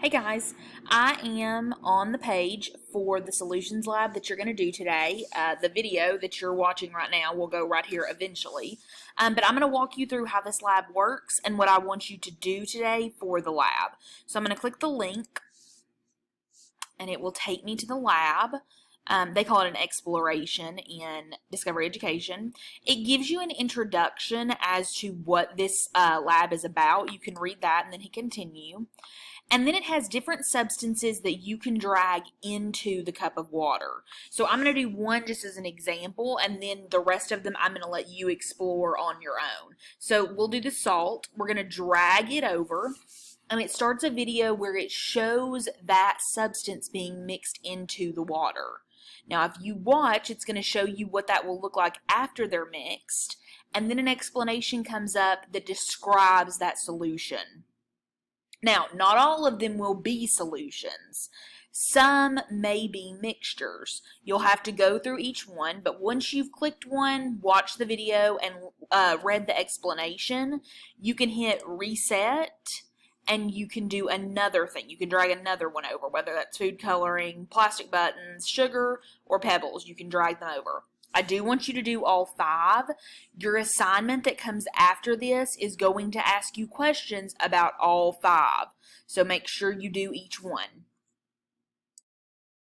Hey guys, I am on the page for the solutions lab that you're going to do today. The video that you're watching right now will go right here eventually. But I'm going to walk you through how this lab works and what I want you to do today for the lab. So I'm going to click the link and it will take me to the lab. They call it an exploration in Discovery Education. It gives you an introduction as to what this lab is about. You can read that and then hit continue. And then it has different substances that you can drag into the cup of water. So I'm going to do one just as an example, and then the rest of them I'm going to let you explore on your own. So we'll do the salt. We're going to drag it over, and it starts a video where it shows that substance being mixed into the water. Now, if you watch, it's going to show you what that will look like after they're mixed, and then an explanation comes up that describes that solution. Now, not all of them will be solutions. Some may be mixtures. You'll have to go through each one, but once you've clicked one, watched the video, and read the explanation, you can hit reset, and you can do another thing. You can drag another one over, whether that's food coloring, plastic buttons, sugar, or pebbles. You can drag them over. I do want you to do all 5. Your assignment that comes after this is going to ask you questions about all 5. So make sure you do each one.